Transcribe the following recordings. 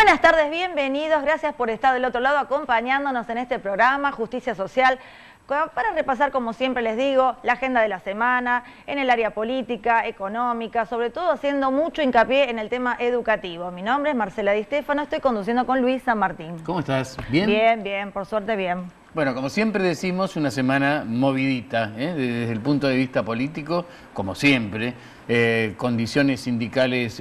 Buenas tardes, bienvenidos, gracias por estar del otro lado acompañándonos en este programa Justicia Social, para repasar, como siempre les digo, la agenda de la semana, en el área política, económica, sobre todo haciendo mucho hincapié en el tema educativo. Mi nombre es Marcela Di Stefano, estoy conduciendo con Luis San Martín. ¿Cómo estás? ¿Bien? Bien, bien, por suerte bien. Bueno, como siempre decimos, una semana movidita, desde el punto de vista político, como siempre, condiciones sindicales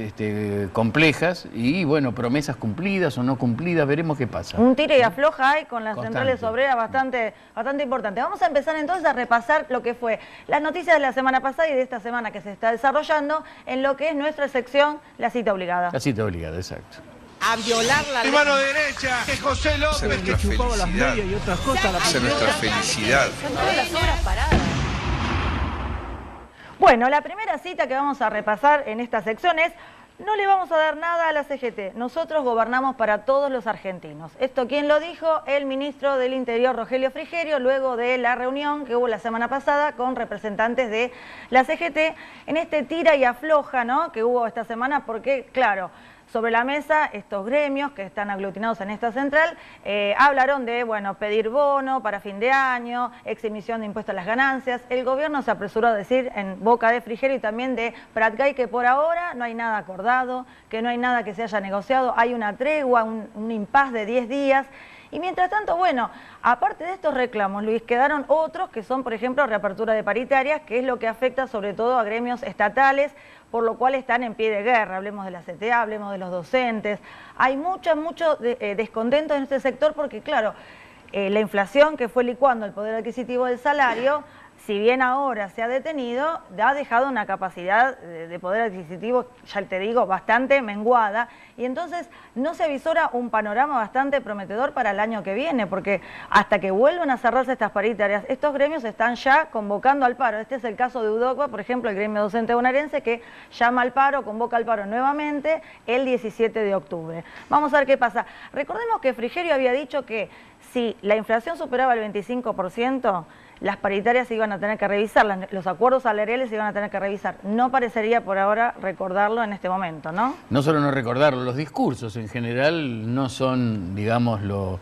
complejas y, bueno, promesas cumplidas o no cumplidas, veremos qué pasa. Un tire y afloja hay con las Constante. centrales obreras bastante importante. Vamos a empezar entonces a repasar lo que fue las noticias de la semana pasada y de esta semana que se está desarrollando en lo que es nuestra sección La Cita Obligada. La cita obligada, exacto. A violar la ley. Mi mano derecha, que José López. Que chupaba las medias y otras cosas. Esa es nuestra felicidad. Son todas las obras paradas. Bueno, la primera cita que vamos a repasar en esta sección es: no le vamos a dar nada a la CGT, nosotros gobernamos para todos los argentinos. ¿Esto quién lo dijo? El ministro del Interior, Rogelio Frigerio, luego de la reunión que hubo la semana pasada con representantes de la CGT, en este tira y afloja, ¿no?, que hubo esta semana, porque, claro, sobre la mesa, estos gremios que están aglutinados en esta central hablaron de, bueno, pedir bono para fin de año, exhibición de impuestos a las ganancias. El gobierno se apresuró a decir en boca de Frigerio y también de Pratgay que por ahora no hay nada acordado, que no hay nada que se haya negociado, hay una tregua, un impas de 10 días. Y mientras tanto, bueno, aparte de estos reclamos, Luis, quedaron otros que son, por ejemplo, reapertura de paritarias, que es lo que afecta sobre todo a gremios estatales, por lo cual están en pie de guerra. Hablemos de la CTA, hablemos de los docentes. Hay mucho descontento en este sector porque, claro, la inflación que fue licuando el poder adquisitivo del salario, si bien ahora se ha detenido, ha dejado una capacidad de poder adquisitivo, ya te digo, bastante menguada, y entonces no se avisora un panorama bastante prometedor para el año que viene, porque hasta que vuelvan a cerrarse estas paritarias, estos gremios están ya convocando al paro. Este es el caso de UDOCBA, por ejemplo, el gremio docente bonaerense, que llama al paro, convoca al paro nuevamente el 17 de octubre. Vamos a ver qué pasa. Recordemos que Frigerio había dicho que si la inflación superaba el 25%, las paritarias se iban a tener que revisar, los acuerdos salariales se iban a tener que revisar. No parecería por ahora recordarlo en este momento, ¿no? No solo no recordarlo, los discursos en general no son, digamos, lo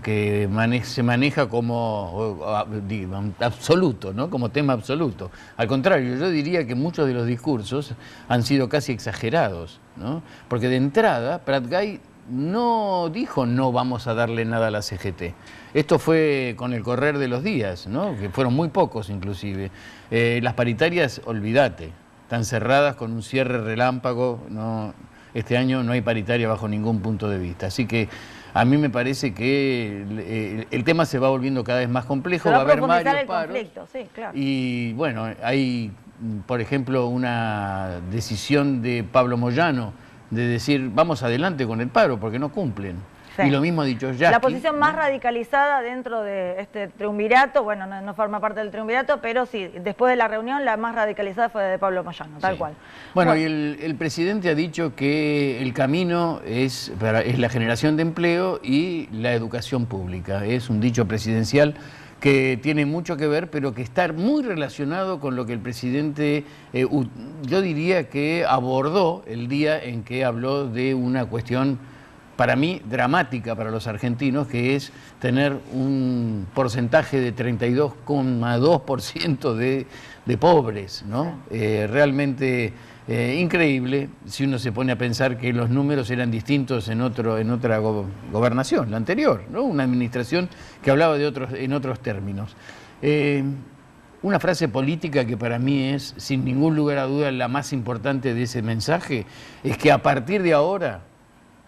que se maneja como absoluto, ¿no?, como tema absoluto. Al contrario, yo diría que muchos de los discursos han sido casi exagerados, ¿no? Porque de entrada, Pratgay no dijo no vamos a darle nada a la CGT. Esto fue con el correr de los días, ¿no?, que fueron muy pocos inclusive. Las paritarias, olvídate, están cerradas con un cierre relámpago. No, este año no hay paritaria bajo ningún punto de vista. Así que a mí me parece que el tema se va volviendo cada vez más complejo, va a haber varios paros. Sí, claro. Y bueno, hay, por ejemplo, una decisión de Pablo Moyano de decir vamos adelante con el paro porque no cumplen. Sí. Y lo mismo ha dicho Yasky. La posición más radicalizada dentro de este triunvirato, bueno, no forma parte del triunvirato, pero sí, después de la reunión la más radicalizada fue de Pablo Moyano, tal cual. Bueno, y el presidente ha dicho que el camino es la generación de empleo y la educación pública. Es un dicho presidencial que tiene mucho que ver, pero que está muy relacionado con lo que el presidente, yo diría que abordó el día en que habló de una cuestión, para mí, dramática para los argentinos, que es tener un porcentaje de 32,2% de pobres, ¿no? Realmente increíble si uno se pone a pensar que los números eran distintos en otra gobernación, la anterior, ¿no?, una administración que hablaba en otros términos. Una frase política que para mí es, sin ningún lugar a duda, la más importante de ese mensaje, es que a partir de ahora,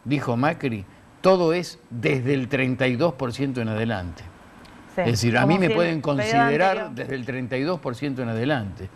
dijo Macri, todo es desde el 32% en adelante. Sí, es decir, a mí me pueden considerar desde el 32% en adelante.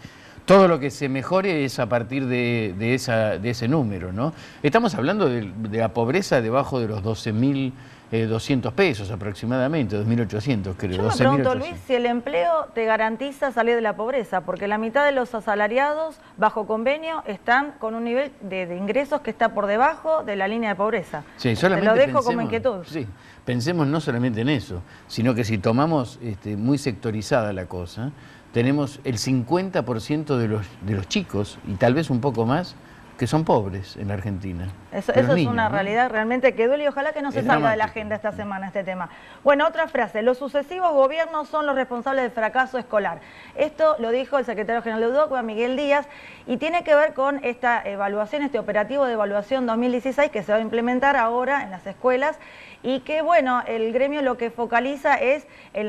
Todo lo que se mejore es a partir de ese número, ¿no? Estamos hablando de la pobreza debajo de los 12.200 pesos aproximadamente, 2.800 creo. Yo me pregunto, Luis, si el empleo te garantiza salir de la pobreza, porque la mitad de los asalariados bajo convenio están con un nivel de ingresos que está por debajo de la línea de pobreza. Sí, solamente te lo dejo como inquietud. Sí, pensemos no solamente en eso, sino que si tomamos muy sectorizada la cosa, tenemos el 50% de los chicos, y tal vez un poco más, que son pobres en la Argentina. Eso Los es niños, una ¿no? realidad realmente que duele y ojalá que no se Es salga de la dramático. agenda esta semana este tema. Bueno, otra frase, los sucesivos gobiernos son los responsables del fracaso escolar. Esto lo dijo el secretario general de UDOCUA, Miguel Díaz, y tiene que ver con esta evaluación, este operativo de evaluación 2016 que se va a implementar ahora en las escuelas y que, bueno, el gremio lo que focaliza es en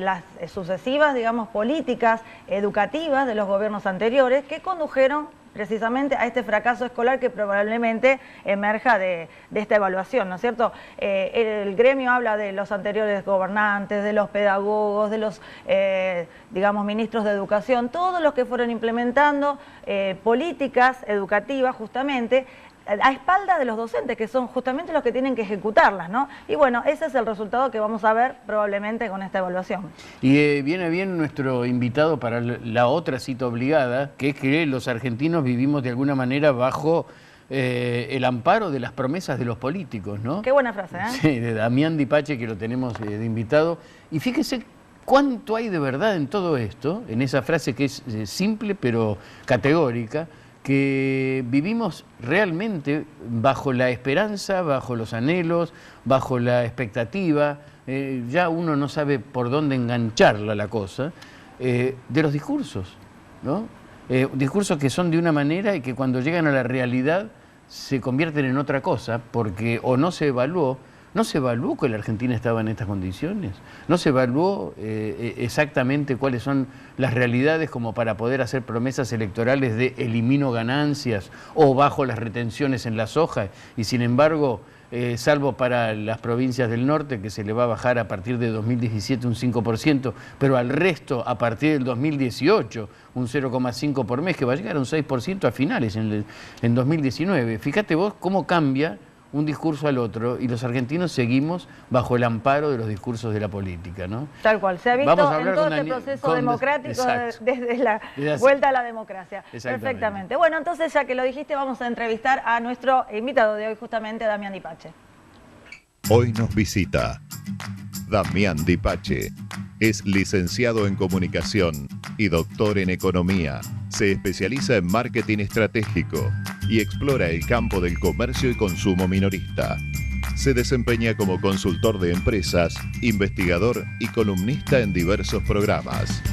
las sucesivas, digamos, políticas educativas de los gobiernos anteriores que condujeron precisamente a este fracaso escolar que probablemente emerja de esta evaluación, ¿no es cierto? El gremio habla de los anteriores gobernantes, de los pedagogos, de los, digamos, ministros de educación, todos los que fueron implementando políticas educativas justamente a espaldas de los docentes, que son justamente los que tienen que ejecutarlas, ¿no? Y bueno, ese es el resultado que vamos a ver probablemente con esta evaluación. Y viene bien nuestro invitado para la otra cita obligada, que es que los argentinos vivimos de alguna manera bajo el amparo de las promesas de los políticos, ¿no? Qué buena frase, ¿eh? Sí, de Damián Dipache, que lo tenemos de invitado. Y fíjese cuánto hay de verdad en todo esto, en esa frase que es simple pero categórica, que vivimos realmente bajo la esperanza, bajo los anhelos, bajo la expectativa, ya uno no sabe por dónde engancharla la cosa, de los discursos, ¿no? Discursos que son de una manera y que cuando llegan a la realidad se convierten en otra cosa, porque o no se evaluó que la Argentina estaba en estas condiciones, no se evaluó exactamente cuáles son las realidades como para poder hacer promesas electorales de elimino ganancias o bajo las retenciones en las hojas, y sin embargo, salvo para las provincias del norte, que se le va a bajar a partir de 2017 un 5%, pero al resto a partir del 2018 un 0,5 por mes, que va a llegar a un 6% a finales en 2019. Fíjate vos cómo cambia un discurso al otro y los argentinos seguimos bajo el amparo de los discursos de la política, ¿no? Tal cual, se ha visto en todo este proceso democrático desde la vuelta a la democracia. Perfectamente. Bueno, entonces ya que lo dijiste, vamos a entrevistar a nuestro invitado de hoy, justamente Damián Dipache. Hoy nos visita Damián Dipache. Es licenciado en Comunicación y doctor en Economía. Se especializa en marketing estratégico y explora el campo del comercio y consumo minorista. Se desempeña como consultor de empresas, investigador y columnista en diversos programas.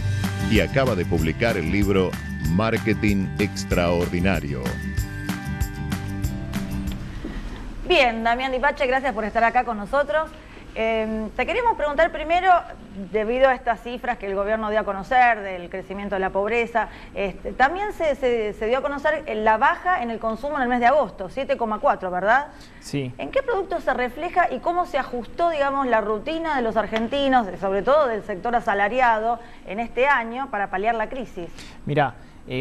Y acaba de publicar el libro Marketing Extraordinario. Bien, Damián Dipache, gracias por estar acá con nosotros. Te queríamos preguntar primero, debido a estas cifras que el gobierno dio a conocer del crecimiento de la pobreza, también se dio a conocer la baja en el consumo en el mes de agosto, 7,4, ¿verdad? Sí. ¿En qué productos se refleja y cómo se ajustó, digamos, la rutina de los argentinos, sobre todo del sector asalariado, en este año para paliar la crisis? Mirá,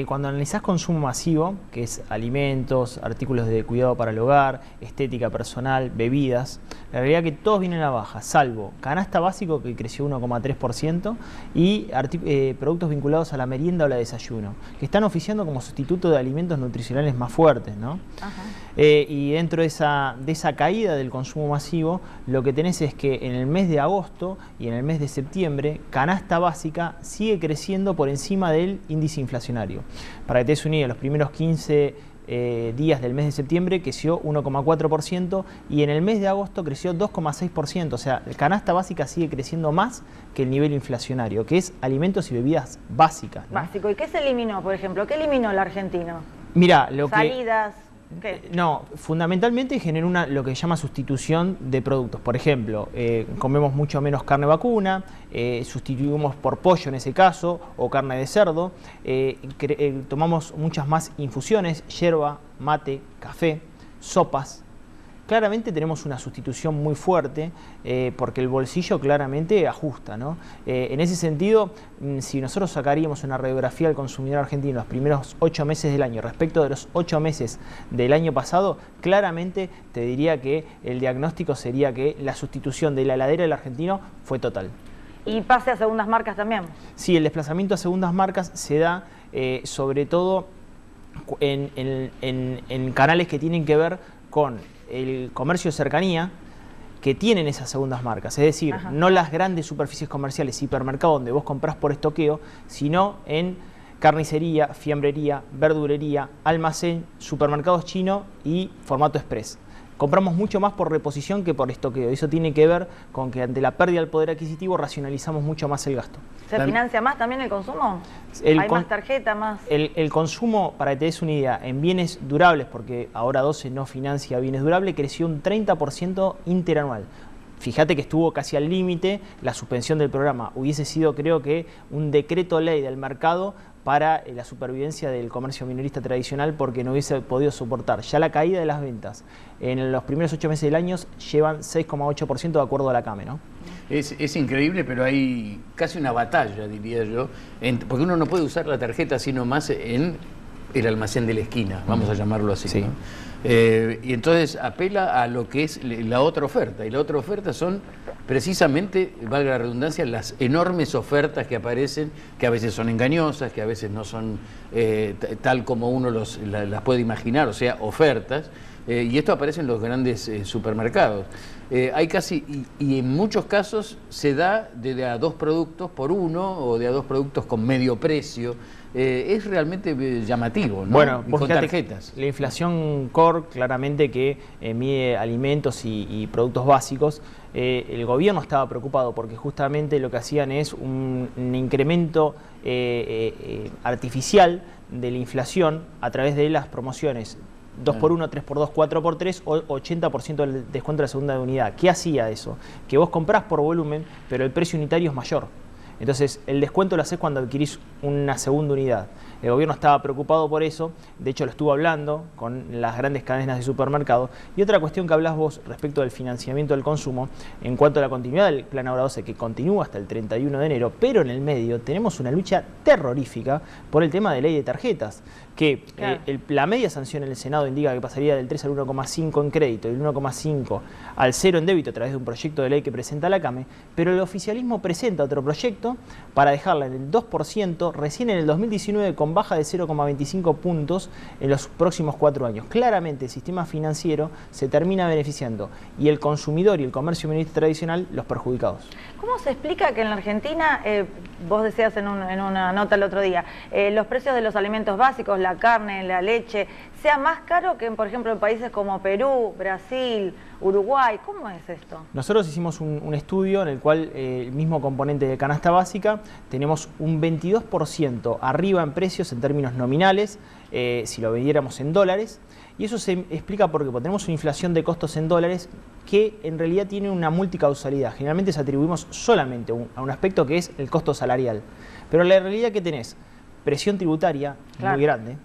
cuando analizás consumo masivo, que es alimentos, artículos de cuidado para el hogar, estética personal, bebidas, la realidad es que todos vienen a baja, salvo canasta básico, que creció 1,3%, y productos vinculados a la merienda o la desayuno, que están oficiando como sustituto de alimentos nutricionales más fuertes, ¿no? Ajá. Y dentro de esa caída del consumo masivo, lo que tenés es que en el mes de agosto y en el mes de septiembre, canasta básica sigue creciendo por encima del índice inflacionario. Para que te des una idea, los primeros 15 días del mes de septiembre creció 1,4% y en el mes de agosto creció 2,6%. O sea, la canasta básica sigue creciendo más que el nivel inflacionario, que es alimentos y bebidas básicas, ¿no? Básico. ¿Y qué se eliminó, por ejemplo? ¿Qué eliminó el argentino? Mira, lo que... Salidas... ¿Qué? No, fundamentalmente generó lo que se llama sustitución de productos. Por ejemplo, comemos mucho menos carne vacuna, sustituimos por pollo en ese caso, o carne de cerdo, tomamos muchas más infusiones, yerba, mate, café, sopas. Claramente tenemos una sustitución muy fuerte porque el bolsillo claramente ajusta, ¿no? En ese sentido, si nosotros sacaríamos una radiografía del consumidor argentino los primeros 8 meses del año respecto de los 8 meses del año pasado, claramente te diría que el diagnóstico sería que la sustitución de la heladera del argentino fue total. ¿Y pase a segundas marcas también? Sí, el desplazamiento a segundas marcas se da sobre todo en canales que tienen que ver con el comercio de cercanía, que tienen esas segundas marcas, es decir, no las grandes superficies comerciales, hipermercados donde vos comprás por estoqueo, sino en carnicería, fiambrería, verdulería, almacén, supermercados chinos y formato express. Compramos mucho más por reposición que por estoqueo. Eso tiene que ver con que ante la pérdida del poder adquisitivo racionalizamos mucho más el gasto. ¿Se financia más también el consumo? ¿Hay más tarjeta, más? El consumo, para que te des una idea, en bienes durables, porque ahora 12 no financia bienes durables, creció un 30% interanual. Fíjate que estuvo casi al límite la suspensión del programa. Hubiese sido, creo que, un decreto ley del mercado para la supervivencia del comercio minorista tradicional, porque no hubiese podido soportar ya la caída de las ventas. En los primeros 8 meses del año llevan 6,8% de acuerdo a la CAME, ¿no? Es increíble, pero hay casi una batalla, diría yo, porque uno no puede usar la tarjeta sino más en el almacén de la esquina, vamos a llamarlo así. Sí. ¿No? Y entonces apela a lo que es la otra oferta, y la otra oferta son precisamente, valga la redundancia, las enormes ofertas que aparecen, que a veces son engañosas, que a veces no son tal como uno las puede imaginar, o sea, ofertas, y esto aparece en los grandes supermercados. Hay casi, y en muchos casos se da de a 2 productos por uno, o de a 2 productos con medio precio. Es realmente llamativo, ¿no? Bueno, con tarjetas. La inflación core, claramente que mide alimentos y productos básicos. El gobierno estaba preocupado porque justamente lo que hacían es un incremento artificial de la inflación a través de las promociones 2x1, 3x2, 4x3 o 80% del descuento de la segunda unidad. ¿Qué hacía eso? Que vos comprás por volumen, pero el precio unitario es mayor. Entonces, el descuento lo haces cuando adquirís una segunda unidad. El gobierno estaba preocupado por eso, de hecho lo estuvo hablando con las grandes cadenas de supermercados. Y otra cuestión que hablás vos respecto del financiamiento del consumo, en cuanto a la continuidad del Plan Ahora 12, que continúa hasta el 31 de enero, pero en el medio tenemos una lucha terrorífica por el tema de ley de tarjetas, que claro, la media sanción en el Senado indica que pasaría del 3 al 1,5 en crédito y el 1,5 al 0 en débito a través de un proyecto de ley que presenta la CAME, pero el oficialismo presenta otro proyecto para dejarla en el 2% recién en el 2019 con baja de 0,25 puntos en los próximos 4 años. Claramente el sistema financiero se termina beneficiando y el consumidor y el comercio minorista tradicional los perjudicados. ¿Cómo se explica que en la Argentina, vos decías en una nota el otro día, los precios de los alimentos básicos, la carne, la leche, sea más caro que, por ejemplo, en países como Perú, Brasil, Uruguay? ¿Cómo es esto? Nosotros hicimos un estudio en el cual el mismo componente de canasta básica tenemos un 22% arriba en precios en términos nominales, si lo vendiéramos en dólares, y eso se explica porque tenemos una inflación de costos en dólares que en realidad tiene una multicausalidad. Generalmente se atribuimos solamente a un aspecto que es el costo salarial, pero la realidad que tenés presión tributaria muy grande,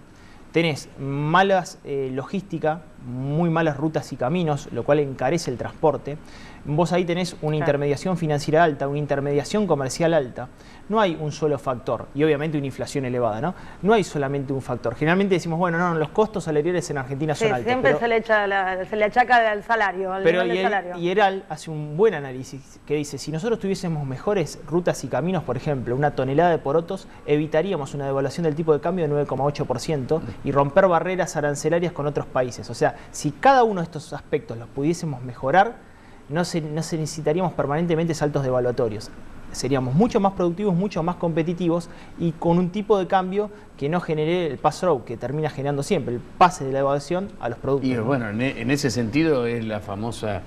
tenés malas logística, muy malas rutas y caminos, lo cual encarece el transporte. Vos ahí tenés una intermediación financiera alta, una intermediación comercial alta. No hay un solo factor, y obviamente una inflación elevada, ¿no? No hay solamente un factor. Generalmente decimos, bueno, no, los costos salariales en Argentina son altos. Siempre se le achaca al salario, al nivel del salario. Y ERAL hace un buen análisis que dice, si nosotros tuviésemos mejores rutas y caminos, por ejemplo, una tonelada de porotos, evitaríamos una devaluación del tipo de cambio de 9,8% y romper barreras arancelarias con otros países. O sea, si cada uno de estos aspectos los pudiésemos mejorar, no necesitaríamos permanentemente saltos devaluatorios. Seríamos mucho más productivos, mucho más competitivos y con un tipo de cambio que no genere el pass-through, que termina generando siempre el pase de la devaluación a los productos. Y bueno, en ese sentido es la famosa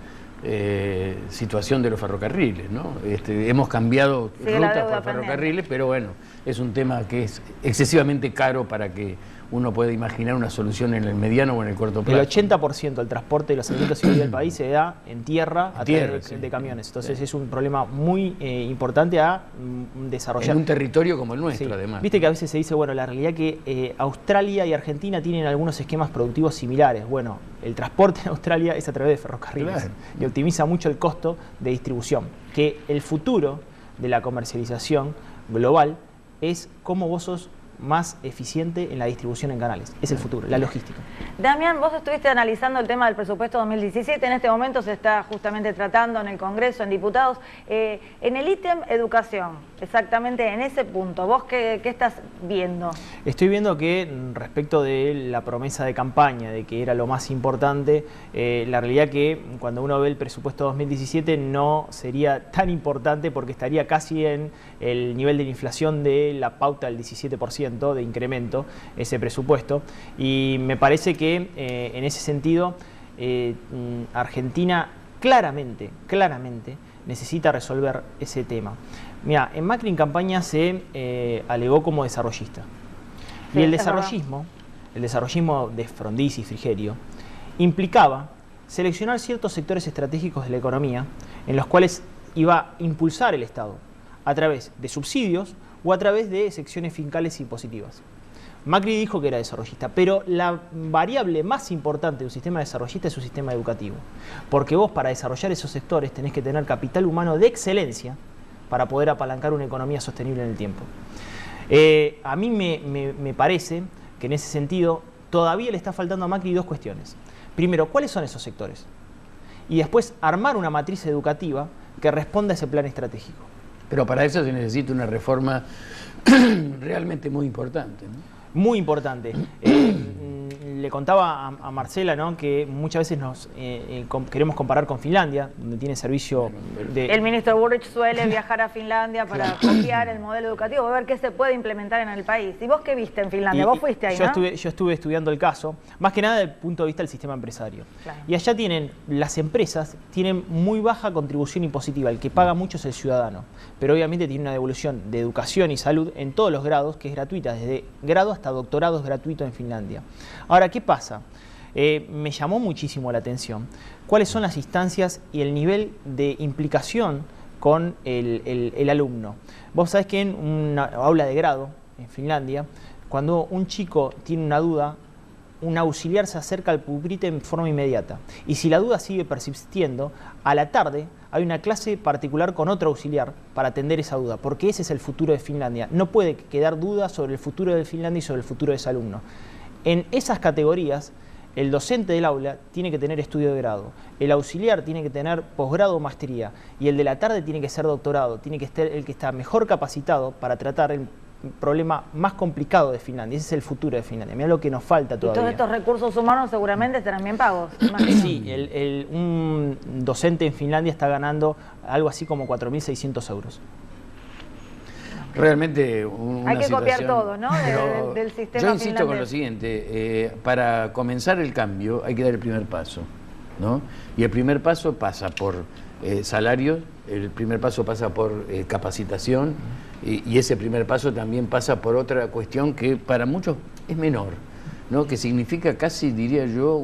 situación de los ferrocarriles, ¿no? Hemos cambiado rutas por ferrocarriles, pero bueno, es un tema que es excesivamente caro para que uno puede imaginar una solución en el mediano o en el corto plazo. El 80% del transporte de los alimentos del país se da en tierra a través de camiones. Entonces es un problema muy importante a desarrollar. En un territorio como el nuestro, además. Viste que a veces se dice, bueno, la realidad que Australia y Argentina tienen algunos esquemas productivos similares. Bueno, el transporte en Australia es a través de ferrocarriles y optimiza mucho el costo de distribución. Que el futuro de la comercialización global es cómo vos sos más eficiente en la distribución en canales. Es el futuro, la logística. Damián, vos estuviste analizando el tema del presupuesto 2017, en este momento se está justamente tratando en el Congreso, en diputados. En el ítem educación, exactamente en ese punto, ¿vos qué estás viendo? Estoy viendo que respecto de la promesa de campaña, de que era lo más importante, la realidad que cuando uno ve el presupuesto 2017 no sería tan importante porque estaría casi en el nivel de la inflación de la pauta del 17%. 10% de incremento ese presupuesto, y me parece que en ese sentido Argentina claramente necesita resolver ese tema. Mira, en Macri en campaña se alegó como desarrollista. Sí, Y el desarrollismo de Frondizi y Frigerio implicaba seleccionar ciertos sectores estratégicos de la economía en los cuales iba a impulsar el Estado a través de subsidios o a través de secciones fiscales impositivas. Macri dijo que era desarrollista, pero la variable más importante de un sistema desarrollista es su sistema educativo. Porque vos, para desarrollar esos sectores, tenés que tener capital humano de excelencia para poder apalancar una economía sostenible en el tiempo. A mí me parece que en ese sentido todavía le está faltando a Macri dos cuestiones. Primero, ¿cuáles son esos sectores? Y después, armar una matriz educativa que responda a ese plan estratégico. Pero para eso se necesita una reforma realmente muy importante, ¿no? Muy importante. Le contaba a Marcela, ¿no?, que muchas veces nos queremos comparar con Finlandia, donde tiene servicio de... El ministro Burrich suele viajar a Finlandia para copiar el modelo educativo, a ver qué se puede implementar en el país. ¿Y vos qué viste en Finlandia? Vos fuiste ahí, ¿no? Yo estuve estudiando el caso, más que nada desde el punto de vista del sistema empresario. Claro. Y allá las empresas tienen muy baja contribución impositiva, el que paga mucho es el ciudadano, pero obviamente tiene una devolución de educación y salud en todos los grados, que es gratuita, desde grado hasta doctorado es gratuito en Finlandia. Ahora, ¿qué pasa? Me llamó muchísimo la atención cuáles son las instancias y el nivel de implicación con el alumno. Vos sabés que en una aula de grado en Finlandia, cuando un chico tiene una duda, un auxiliar se acerca al pupitre en forma inmediata. Y si la duda sigue persistiendo, a la tarde hay una clase particular con otro auxiliar para atender esa duda, porque ese es el futuro de Finlandia. No puede quedar duda sobre el futuro de Finlandia y sobre el futuro de ese alumno. En esas categorías, el docente del aula tiene que tener estudio de grado, el auxiliar tiene que tener posgrado o maestría, y el de la tarde tiene que ser doctorado, tiene que ser el que está mejor capacitado para tratar el problema más complicado de Finlandia. Ese es el futuro de Finlandia. Mirá lo que nos falta todavía. Y todos estos recursos humanos seguramente estarán bien pagos, imagino. Sí, un docente en Finlandia está ganando algo así como 4.600 euros. Realmente hay que copiar todo, ¿no? Del sistema yo insisto finlandés. con lo siguiente, para comenzar el cambio hay que dar el primer paso, ¿no? Y el primer paso pasa por salarios, el primer paso pasa por capacitación, y ese primer paso también pasa por otra cuestión que para muchos es menor, ¿no? Que significa casi, diría yo,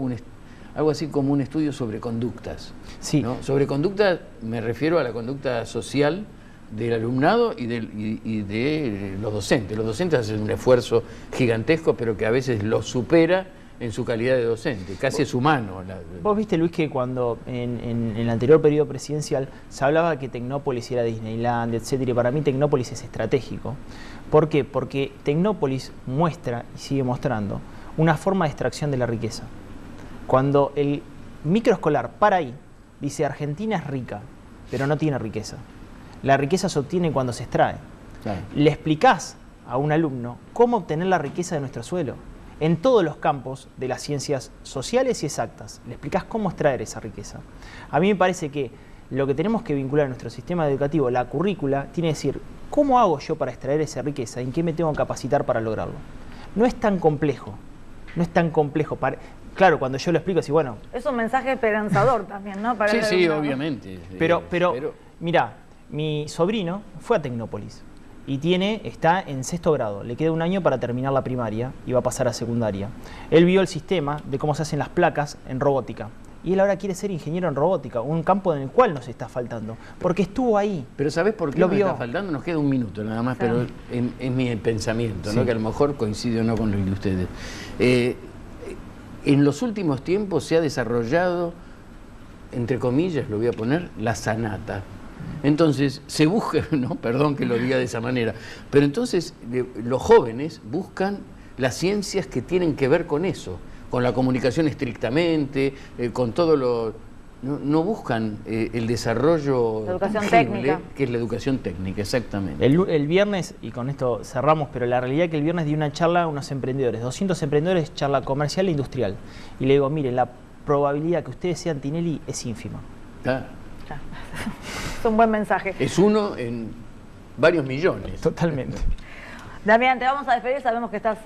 algo así como un estudio sobre conductas. Sí. ¿No? Sobre conductas me refiero a la conducta social del alumnado y de los docentes. Los docentes hacen un esfuerzo gigantesco, pero que a veces lo supera en su calidad de docente, casi es humano. Vos viste, Luis, que cuando en el anterior periodo presidencial se hablaba de que Tecnópolis era Disneyland, etcétera, y para mí Tecnópolis es estratégico. ¿Por qué? Porque Tecnópolis muestra y sigue mostrando una forma de extracción de la riqueza. Cuando el microescolar para ahí, dice Argentina es rica, pero no tiene riqueza. La riqueza se obtiene cuando se extrae. Claro. Le explicás a un alumno cómo obtener la riqueza de nuestro suelo, en todos los campos de las ciencias sociales y exactas. Le explicás cómo extraer esa riqueza. A mí me parece que lo que tenemos que vincular a nuestro sistema educativo, la currícula, tiene que decir, ¿cómo hago yo para extraer esa riqueza? ¿En qué me tengo que capacitar para lograrlo? No es tan complejo, no es tan complejo. Claro, cuando yo lo explico, así, bueno... Es un mensaje esperanzador también, ¿no? Para sí, obviamente. Pero mirá, mi sobrino fue a Tecnópolis y está en 6º grado, le queda un año para terminar la primaria y va a pasar a secundaria. Él vio el sistema de cómo se hacen las placas en robótica y él ahora quiere ser ingeniero en robótica, un campo en el cual nos está faltando, porque estuvo ahí. Pero ¿sabés por qué nos está faltando? Nos queda un minuto nada más, pero es mi pensamiento, ¿no? Que a lo mejor coincide o no con lo de ustedes. En los últimos tiempos se ha desarrollado, entre comillas, lo voy a poner, la sanata. Entonces se busca, no, perdón que lo diga de esa manera, pero entonces los jóvenes buscan las ciencias que tienen que ver con eso, con la comunicación estrictamente, con todo lo... No buscan el desarrollo tangible, que es la educación técnica, exactamente. El viernes, y con esto cerramos, pero la realidad es que el viernes di una charla a unos emprendedores, 200 emprendedores, charla comercial e industrial, y le digo, miren, la probabilidad que ustedes sean Tinelli es ínfima. Claro. Es un buen mensaje. Es uno en varios millones. Totalmente. Damián, te vamos a despedir, sabemos que estás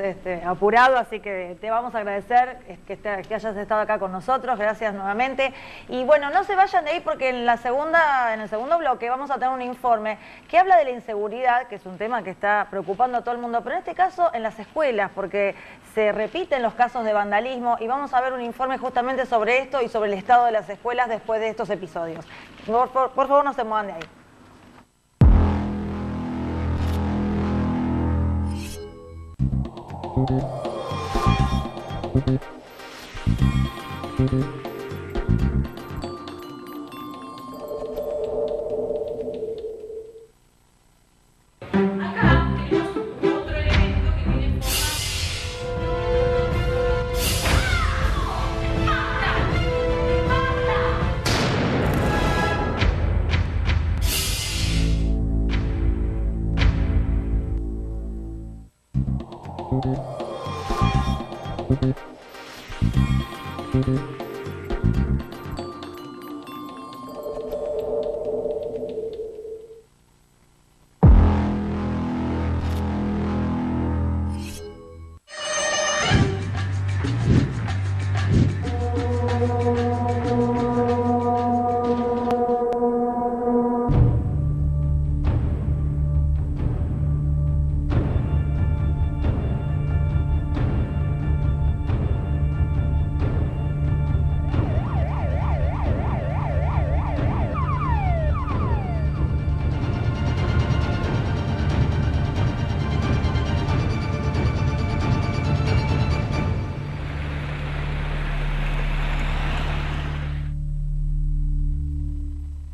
apurado, así que te vamos a agradecer que hayas estado acá con nosotros, gracias nuevamente. Y bueno, no se vayan de ahí porque en el segundo bloque vamos a tener un informe que habla de la inseguridad, que es un tema que está preocupando a todo el mundo, pero en este caso en las escuelas, porque se repiten los casos de vandalismo y vamos a ver un informe justamente sobre esto y sobre el estado de las escuelas después de estos episodios. Por favor, no se muevan de ahí.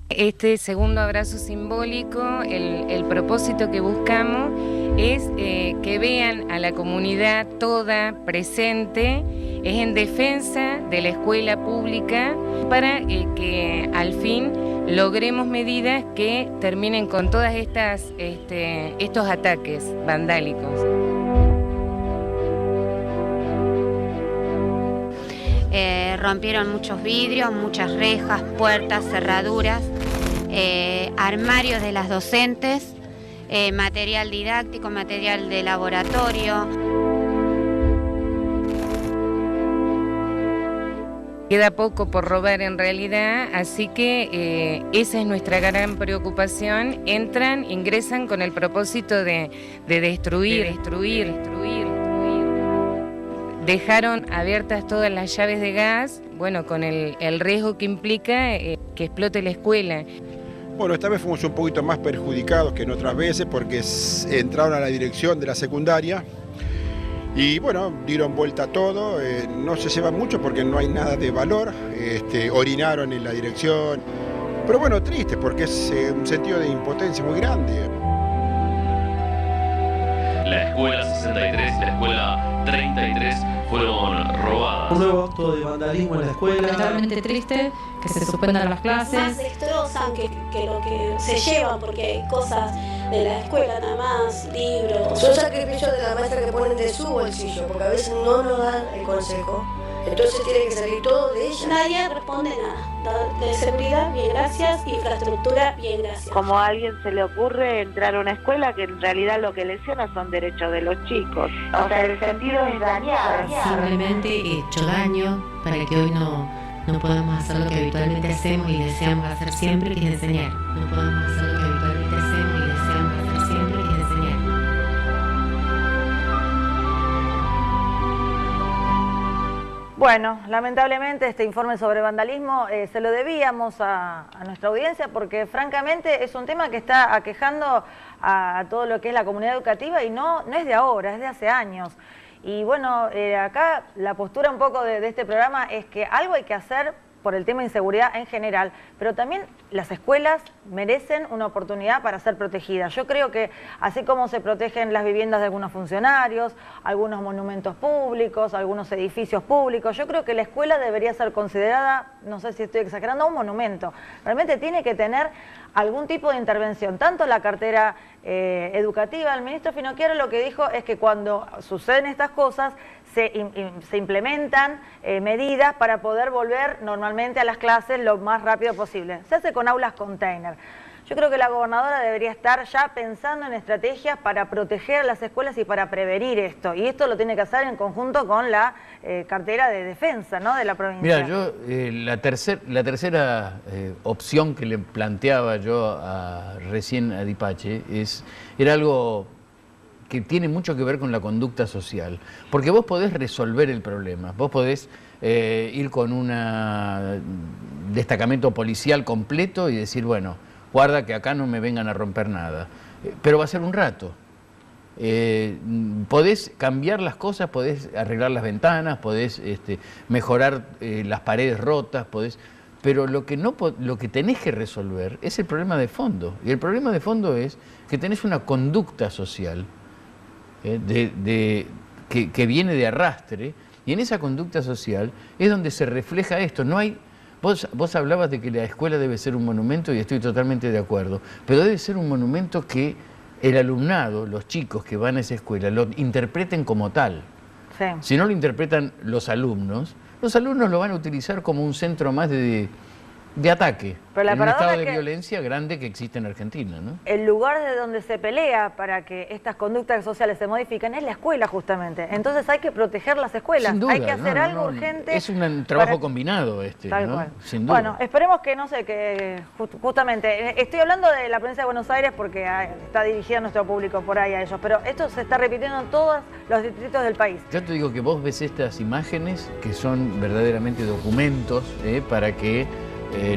Este segundo abrazo simbólico, el propósito que buscamos es que vean a la comunidad toda presente, es en defensa de la escuela pública para que al fin logremos medidas que terminen con todas estos ataques vandálicos. Rompieron muchos vidrios, muchas rejas, puertas, cerraduras, armarios de las docentes, material didáctico, material de laboratorio. Queda poco por robar en realidad, así que esa es nuestra gran preocupación. Ingresan con el propósito de destruir. Dejaron abiertas todas las llaves de gas, bueno, con el riesgo que implica que explote la escuela. Bueno, esta vez fuimos un poquito más perjudicados que en otras veces porque entraron a la dirección de la secundaria y bueno, dieron vuelta a todo, no se lleva mucho porque no hay nada de valor, orinaron en la dirección, pero bueno, triste porque es un sentido de impotencia muy grande. La escuela 63 y la escuela 33 fueron robadas. Un nuevo acto de vandalismo en la escuela. Realmente triste que se suspendan las clases. Más destrozan que lo que se llevan, porque hay cosas de la escuela nada más, libros. Son sacrificios de la maestra que ponen de su bolsillo, porque a veces no nos dan el consejo. Entonces tiene que salir todo de ella. Nadie responde nada. De seguridad, bien, gracias. Infraestructura, bien, gracias. Como a alguien se le ocurre entrar a una escuela que en realidad lo que lesiona son derechos de los chicos. O sea, el sentido es dañar. Simplemente he hecho daño para que hoy no podamos hacer lo que habitualmente hacemos y deseamos hacer siempre, que es enseñar. No podemos hacer lo que habitualmente hacemos y deseamos hacer siempre, que es enseñar. Bueno, lamentablemente este informe sobre vandalismo se lo debíamos a nuestra audiencia porque francamente es un tema que está aquejando a todo lo que es la comunidad educativa y no es de ahora, es de hace años. Y bueno, acá la postura un poco de este programa es que algo hay que hacer por el tema de inseguridad en general, pero también las escuelas merecen una oportunidad para ser protegidas. Yo creo que así como se protegen las viviendas de algunos funcionarios, algunos monumentos públicos, algunos edificios públicos, yo creo que la escuela debería ser considerada, no sé si estoy exagerando, un monumento. Realmente tiene que tener algún tipo de intervención, tanto la cartera educativa. El ministro Finocchiaro lo que dijo es que cuando suceden estas cosas se implementan medidas para poder volver normalmente a las clases lo más rápido posible. Se hace con aulas container. Yo creo que la gobernadora debería estar ya pensando en estrategias para proteger las escuelas y para prevenir esto. Y esto lo tiene que hacer en conjunto con la cartera de defensa, ¿no?, de la provincia. Mira, yo la tercera opción que le planteaba yo recién a Dipache era algo que tiene mucho que ver con la conducta social. Porque vos podés resolver el problema, vos podés ir con un destacamento policial completo y decir, bueno, guarda que acá no me vengan a romper nada. Pero va a ser un rato. Podés cambiar las cosas, podés arreglar las ventanas, podés mejorar las paredes rotas, pero lo que tenés que resolver es el problema de fondo. Y el problema de fondo es que tenés una conducta social que viene de arrastre, y en esa conducta social es donde se refleja esto. No hay... Vos hablabas de que la escuela debe ser un monumento y estoy totalmente de acuerdo, pero debe ser un monumento que el alumnado, los chicos que van a esa escuela, lo interpreten como tal. Sí. Si no lo interpretan los alumnos lo van a utilizar como un centro más de ataque, pero en un estado de violencia grande que existe en Argentina, ¿no? El lugar de donde se pelea para que estas conductas sociales se modifiquen es la escuela, justamente. Entonces hay que proteger las escuelas. Sin duda, hay que hacer algo urgente. Es un trabajo combinado Tal ¿no? cual. Sin duda. Bueno, esperemos que, no sé, que justamente, estoy hablando de la provincia de Buenos Aires porque está dirigida nuestro público por ahí a ellos, pero esto se está repitiendo en todos los distritos del país. Yo te digo que vos ves estas imágenes que son verdaderamente documentos para que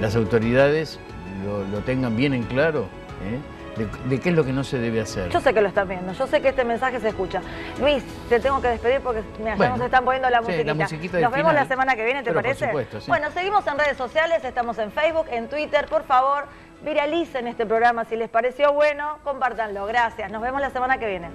las autoridades lo tengan bien en claro, de qué es lo que no se debe hacer. Yo sé que lo están viendo, yo sé que este mensaje se escucha. Luis, te tengo que despedir porque ya nos están poniendo la musiquita. La musiquita nos vemos final, la semana que viene, ¿te parece? Por supuesto, sí. Bueno, seguimos en redes sociales, estamos en Facebook, en Twitter. Por favor, viralicen este programa. Si les pareció bueno, compártanlo. Gracias. Nos vemos la semana que viene.